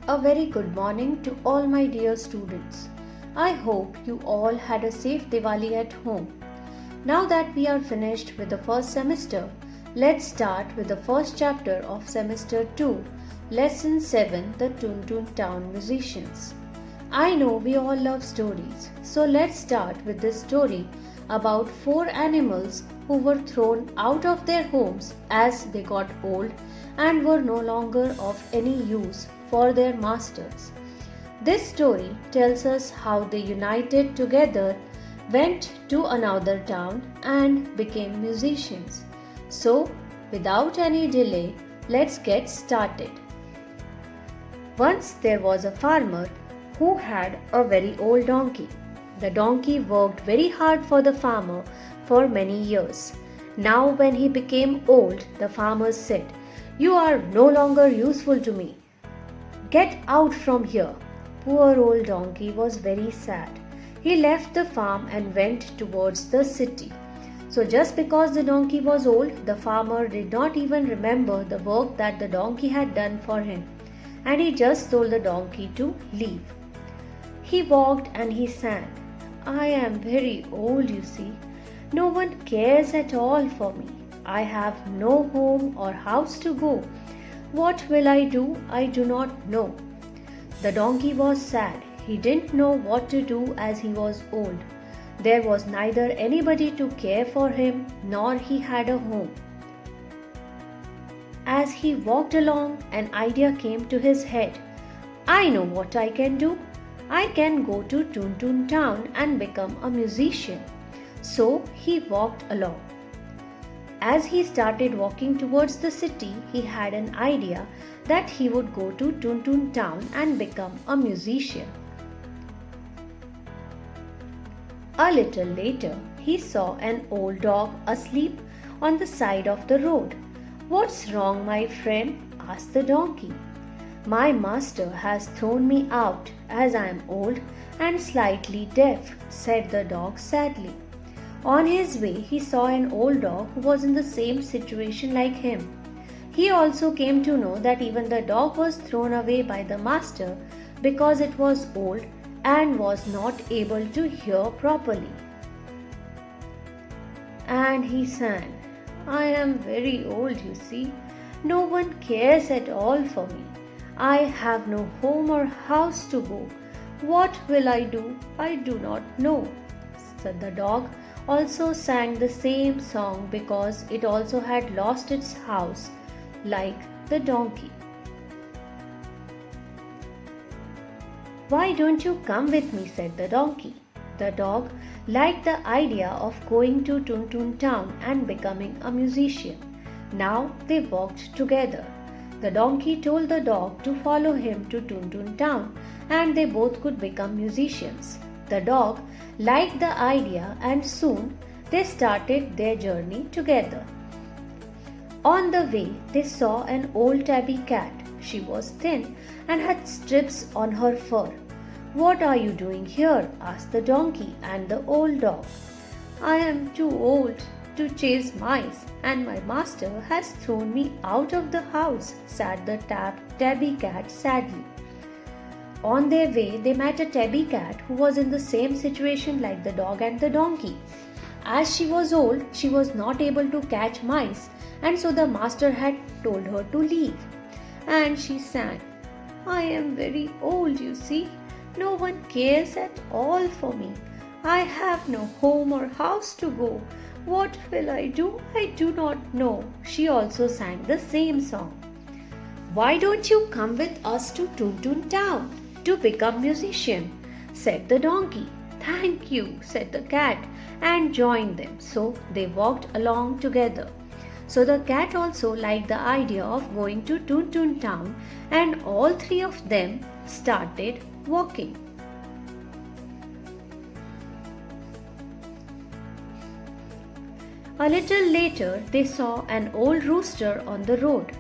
A very good morning to all my dear students. I hope you all had a safe Diwali at home. Now that we are finished with the first semester, let's start with the first chapter of semester 2, lesson 7, the Toon Toon Town Musicians. I know we all love stories, so let's start with this story about four animals who were thrown out of their homes as they got old and were no longer of any use for their masters. This story tells us how they united together, went to another town, and became musicians. So, without any delay, let's get started. Once there was a farmer who had a very old donkey. The donkey worked very hard for the farmer for many years. Now, when he became old, the farmer said, "You are no longer useful to me. Get out from here." Poor old donkey was very sad. He left the farm and went towards the city. So, just because the donkey was old, the farmer did not even remember the work that the donkey had done for him, and he just told the donkey to leave. He walked and he sang, "I am very old, you see. No one cares at all for me. I have no home or house to go. What will I do? I do not know." The donkey was sad. He didn't know what to do as he was old. There was neither anybody to care for him nor he had a home. As he walked along, an idea came to his head. "I know what I can do. I can go to Toon Toon Town and become a musician." So he walked along. As he started walking towards the city, he had an idea that he would go to Toon Toon Town and become a musician. A little later, he saw an old dog asleep on the side of the road. "What's wrong, my friend?" asked the donkey. "My master has thrown me out as I am old and slightly deaf," said the dog sadly. On his way, he saw an old dog who was in the same situation like him. He also came to know that even the dog was thrown away by the master because it was old and was not able to hear properly. And he sang, "I am very old, you see. No one cares at all for me. I have no home or house to go. What will I do? I do not know." So the dog also sang the same song because it also had lost its house, like the donkey. "Why don't you come with me?" said the donkey. The dog liked the idea of going to Toon Toon Town and becoming a musician. Now they walked together. The donkey told the dog to follow him to Toon Toon Town and they both could become musicians. The dog liked the idea and soon they started their journey together. On the way, they saw an old tabby cat. She was thin and had strips on her fur. "What are you doing here?" asked the donkey and the old dog. "I am too old to chase mice and my master has thrown me out of the house," said the tabby cat sadly. On their way, they met a tabby cat who was in the same situation like the dog and the donkey. As she was old, she was not able to catch mice, and so the master had told her to leave. And she sang, "I am very old, you see. No one cares at all for me. I have no home or house to go. What will I do? I do not know." She also sang the same song. "Why don't you come with us to Toon Toon Town to become musician?" said the donkey. "Thank you," said the cat and joined them. So they walked along together. So the cat also liked the idea of going to Toon Toon Town and all three of them started walking. A little later, they saw an old rooster on the road.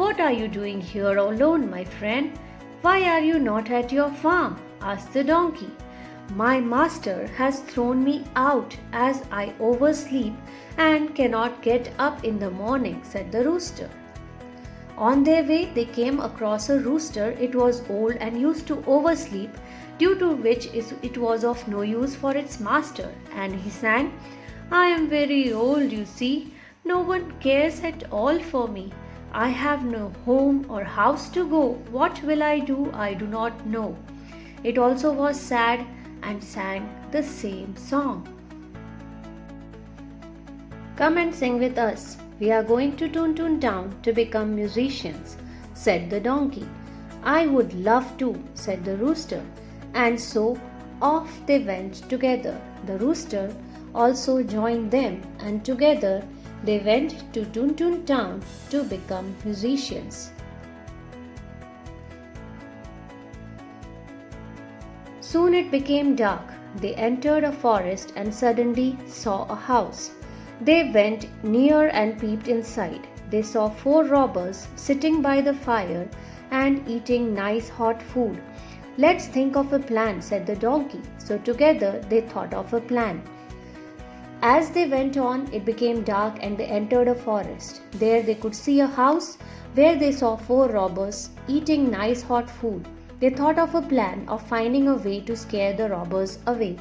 "What are you doing here alone, my friend? Why are you not at your farm?" asked the donkey. "My master has thrown me out as I oversleep and cannot get up in the morning," said the rooster. On their way, they came across a rooster. It was old and used to oversleep, due to which it was of no use for its master. And he sang, I am very old, you see. No one cares at all for me. I have no home or house to go. What will I do? I do not know. It also was sad and sang the same song. Come and sing with us. We are going to Toon Toon Town to become musicians, said the donkey. I would love to, said the rooster. And so off they went together. The rooster also joined them, and together they went to Toon Toon Town to become musicians. Soon it became dark. They entered a forest and suddenly saw a house. They went near and peeped inside. They saw 4 robbers sitting by the fire and eating nice hot food. Let's think of a plan, said the donkey. So together they thought of a plan. As they went on, it became dark and they entered a forest. There they could see a house where they saw 4 robbers eating nice hot food. They thought of a plan of finding a way to scare the robbers away.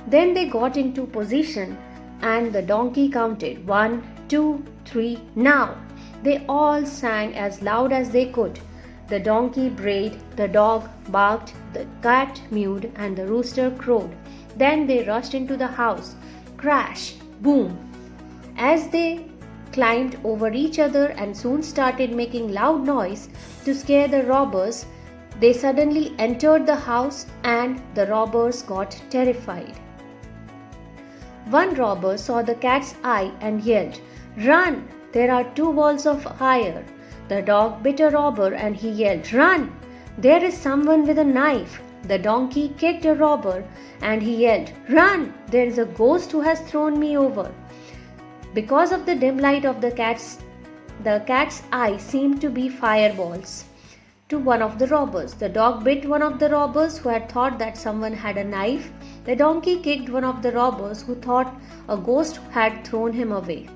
Then they got into position and the donkey counted 1, 2, 3, now. They all sang as loud as they could. The donkey brayed, the dog barked, the cat mewed, and the rooster crowed. Then they rushed into the house. Crash! Boom! As they climbed over each other and soon started making loud noise to scare the robbers, they suddenly entered the house and the robbers got terrified. One robber saw the cat's eye and yelled, Run! There are 2 balls of fire. The dog bit a robber and he yelled, Run! There is someone with a knife. The donkey kicked a robber and he yelled, Run! There is a ghost who has thrown me over. Because of the dim light of the cat's eye seemed to be fireballs to one of the robbers. The dog bit one of the robbers who had thought that someone had a knife. The donkey kicked one of the robbers who thought a ghost had thrown him away.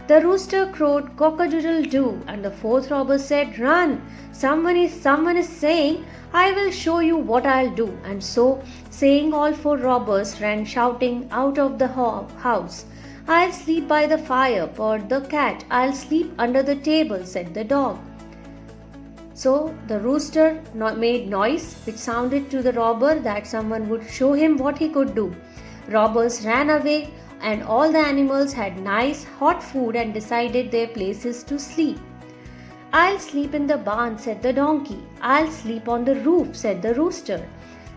The rooster crowed cock-a-doodle-doo, and the 4th robber said, Run! Someone is saying, I will show you what I'll do. And so, saying, all 4 robbers ran shouting out of the house. I'll sleep by the fire, purred the cat. I'll sleep under the table, said the dog. So the rooster made noise which sounded to the robber that someone would show him what he could do. Robbers ran away and all the animals had nice hot food and decided their places to sleep. I'll sleep in the barn, said the donkey. I'll sleep on the roof, said the rooster.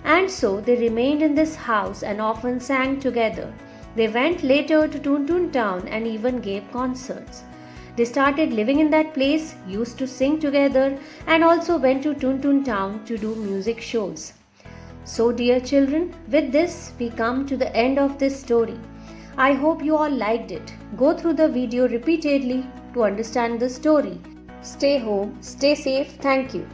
And so they remained in this house and often sang together. They went later to Toon Toon Town and even gave concerts. They started living in that place, used to sing together, and also went to Toon Toon Town to do music shows. So, dear children, with this we come to the end of this story. I hope you all liked it. Go through the video repeatedly to understand the story. Stay home, stay safe. Thank you.